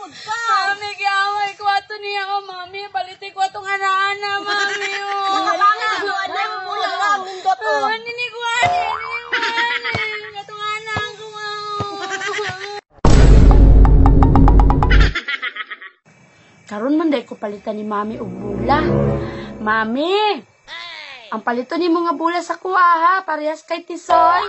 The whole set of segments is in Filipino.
Sulod ka. Mami, giyaway ko ato niya ka, mami. Baliti ko atong ana-ana, mami. Nangalangan mo, anak mo lang. Nindot o. Niniguan. Atong ana ko, Karon man day ko palitan ni mami og bula. Mami! Ang palito ni mga bula sa kuha ha, parehas kay Tisoy.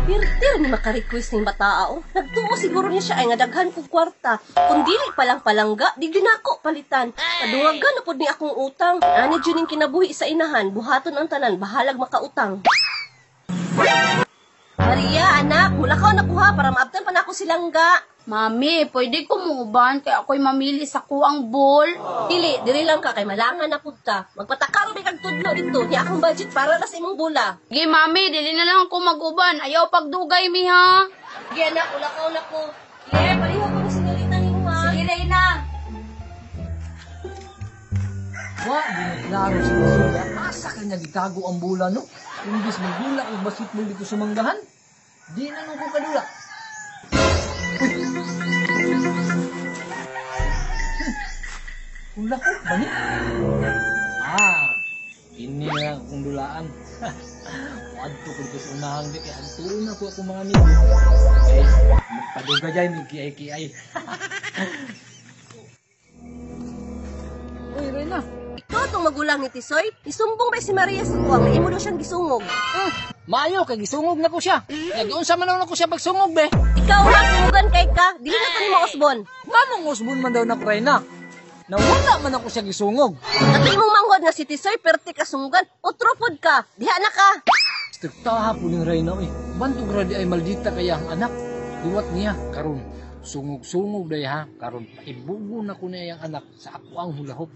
Tir ni maka-request ng batao. Nagtuo siguro niya siya ay nga daghan kong kwarta. Kung dili palang palangga, di ginako palitan. Kadungagan na po ni akong utang. Ani dyan yung kinabuhi sa inahan, buhaton ang tanan, bahalag makautang. Maria, anak, mula ka nakuha para maabtan pa na ako silangga. Mami, pwede ko muuban kaya ako'y mamili sa kuang bol. Dili lang ka kay malangan na punta. Magpatakaro may kag tudlo dito. Di akong budget para na sa imong bula. Sige, mami, dili na lang ako mag-uban. Ayaw pagdugay mi ha. Sige anak, ulakaw na ko. Sige, paliho ko ni sinulita ni mo ha. Sige, Reyna. Wa, klaro si Masuda. Asa ka niya gitago ang bula, no? Imbis magbula o basit mo dito sa manggahan. Di na nung ko kadula. Hula ko, balik. Ini lang akong dulaan. Wadto ko dito sa unahan di, kaya antuon na ko ako mga nito. Okay, magpaduga dyan, magkiay-kiay. Uy, Reyna. Ikaw itong magulang ni Tisoy, isumbong ba si Maria sa kuwang na imo daw siyang gisungog? Maayo, kay gisungog na ko siya. Nag-uon sa manaw na ko siya pagsungog, be. Ikaw ha, sungugan kay ka, dili na ko ni mo Osbon. Manong usbon man daw na ko, Reyna. Nawala man ako siya gisungog. At imong manghod nga si Tisoy, perti ka sungugan, utropod ka, diha na ka. Striktaha po ni Reyna, eh. Bantog radi ay maldita kaya ang anak. Duwat niya, karon sungog-sungog day ha. Karon paibugo na ko niya ang anak sa ako ang hulahop.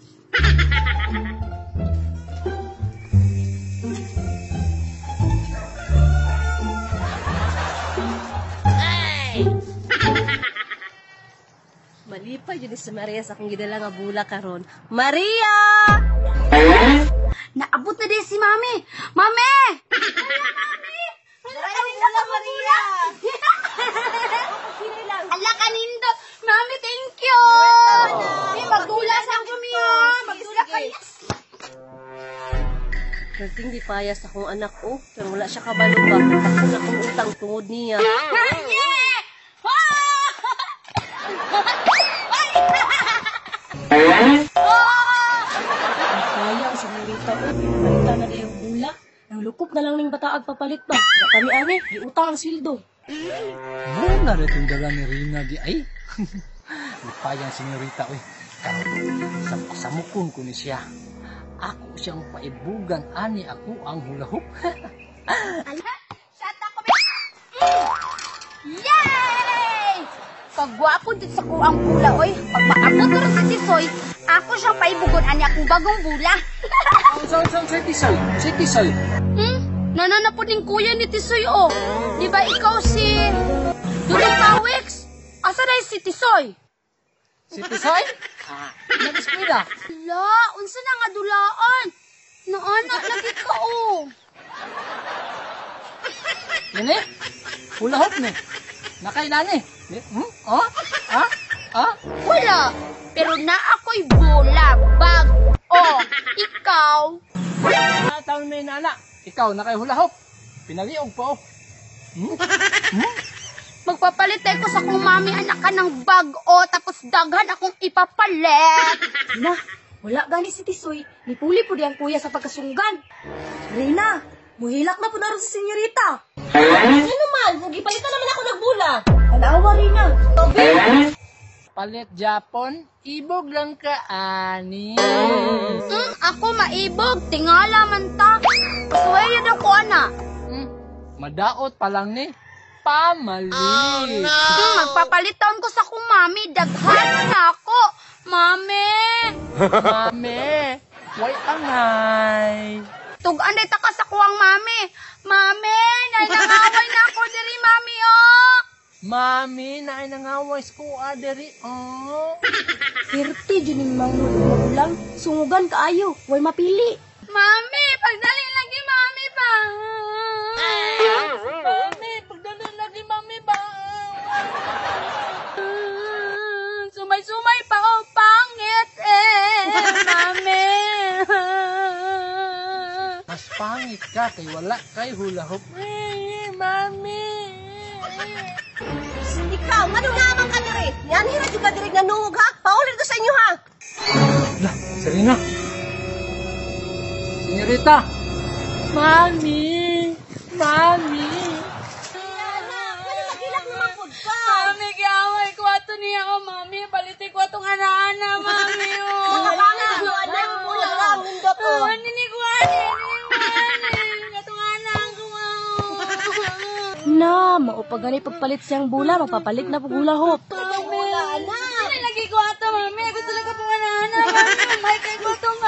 Malipay yun si Maria sa akong gidala nga bula karon. Maria! Naabot na din si mami. Mami! Maria! Ala kanindot. Mami, thank you. Magdula sa kumiya. Magdula ka. Perting di payas akong anak ko, pero wala siya kabalo ba. Ako na akong utang tungod niya. Kaya ang sinurita ko, palita na din yung bula. Ang lukop na lang ng bataag papalit ba? Na kami ani, iutang ang sildo. Muna rin itong dala ni Reyna di ay. Lupayang senyorita, eh. Sa mukon ko ni siya. Ako siyang paibugan, ani ako ang hulahop. Shut up kami. Yay! Kagwapo dito sa kuang bula, oy. Pag maabot ko rin si Tisoy, ako siyang paibugon ani akong bagong bula. Saan si Tisoy? Nananapod ng kuya ni Tisoy, oh. Di ba ikaw si Dudong Pawix? Asa na si Tisoy? Si Tisoy? Nag-eskwela. La, unsa na nga dulaan? Naana, lagi ka, oh. Yan eh. Hulahop ni. Nakailan eh. Wala. Pero na ako'y bola, bag, oh. Ikaw? Taon may nana. Ikaw, nakahulahop. Pinaliog po. Magpapalit ko sa kong mami anak ka ng bag, oh. Tapos daghan akong ipapalit. Na, wala gani si Tisoy. Nipuli po di ang kuya sa pagkasunggan. Reyna, muhilak na po na rin si senyorita. Ano naman? Gipalitan naman ako nagbula. Alawa, Reyna. Palit Japon, ibog lang ka, ani. Ako maibog, tingala man ta. Pasuwaya daw ko, ana. Madaot pa lang ni. Pamali. Magpapalitan ko sa kong mami, daghan na ako. Mami! Mame, way angay. Tugan day ta ka sa kuwang mami. Mami, nanangaway na ako diri, mami, oh. Mami, naay nangaway ko aderi. Oh. Pirti, dyan yung mga magulang. Sungugan kaayo, way mapili. Mami, pagdali lagi, mami ba? Mami, pagdala lagi mami ba? kay wala kay hula hoop. Mami. Ikaw, ano naman ka diri? Yan, hira di ka diri nanungog ha? Paulit ko sa inyo ha? Lah, Serena. Senyorita. Mami! Mami! Anak, ano magilak naman po ka? Mami, gaway ko ato niya ako, mami. Baliti ko atong ana-ana, mami. Mga bangit mo, anak mo lang ang mundo ko. Atong ana ko, Na, maupagani pagpalit siyang bula, magpapalit na pag hula hoop. Mami, anak. Lagi ko ato, mami. Gusto lang ka po ana-ana, mami. May kay ko atong